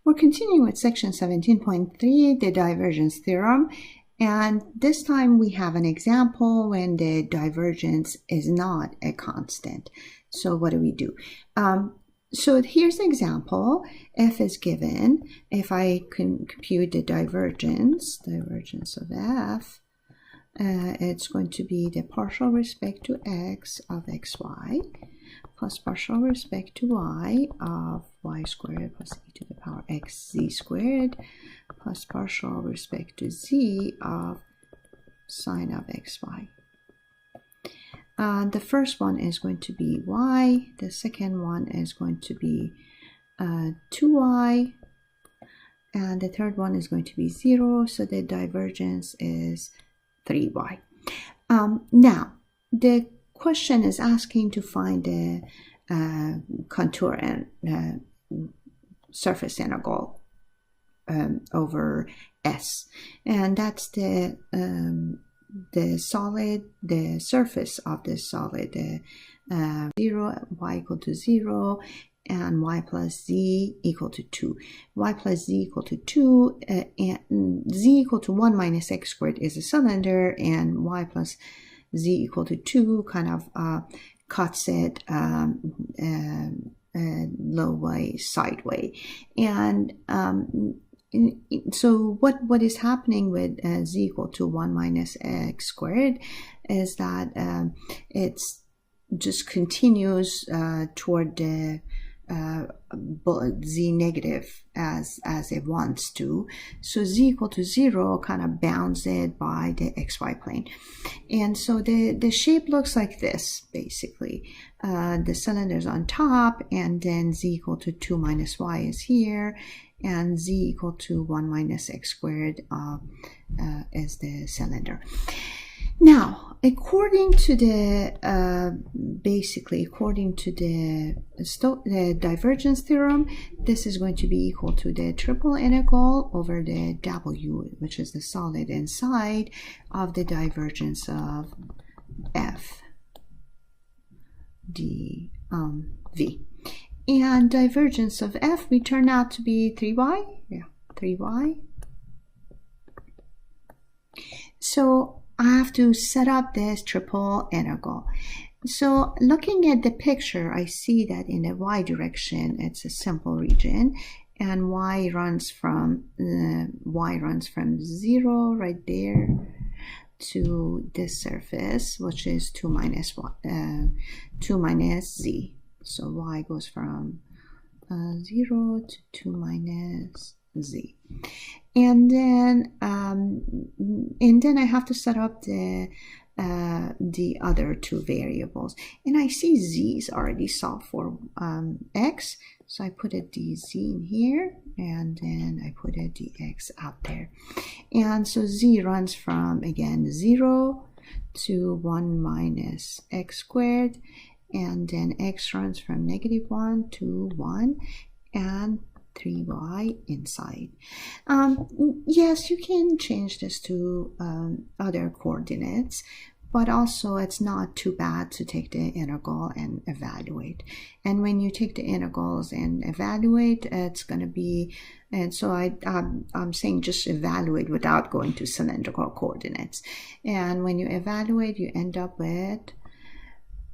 We're continuing with section 17.3, the divergence theorem. And this time we have an example when the divergence is not a constant. So what do? So here's the example. F is given. If I can compute the divergence of F, it's going to be the partial respect to x of xy plus partial respect to y of y squared plus e to the power x z squared plus partial respect to z of sine of xy. The first one is going to be y. The second one is going to be 2y. And the third one is going to be 0. So the divergence is 3y. Now, the question is asking to find the contour and surface integral over S, and that's the surface of the solid, 0, y equal to 0, and y plus z equal to 2. Y plus z equal to 2, and z equal to 1 minus x squared is a cylinder, and y plus z equal to 2 kind of cuts it low way, sideway. And so what is happening with z equal to 1 minus x squared is that it's just continues toward the z negative as it wants to. So z equal to 0 kind of bounds it by the xy plane. And so the shape looks like this, basically. The cylinder's on top, and then z equal to 2 minus y is here, and z equal to 1 minus x squared is the cylinder. Now, according to the divergence theorem, this is going to be equal to the triple integral over the W, which is the solid inside of the divergence of F d V. And divergence of F we turn out to be 3y. Yeah, 3y. So I have to set up this triple integral. So looking at the picture, I see that in the y direction, it's a simple region, and y runs from 0 right there to this surface, which is 2 minus z. So y goes from 0 to 2 minus z. And then I have to set up the other two variables. And I see z is already solved for x, so I put a dz in here, and then I put a dx out there. And so z runs from, again, 0 to 1 minus x squared, and then x runs from -1 to 1, and 3y inside. Yes, you can change this to other coordinates, but also it's not too bad to take the integral and evaluate. And when you take the integrals and evaluate, it's going to be, and so I'm saying just evaluate without going to cylindrical coordinates. And when you evaluate, you end up with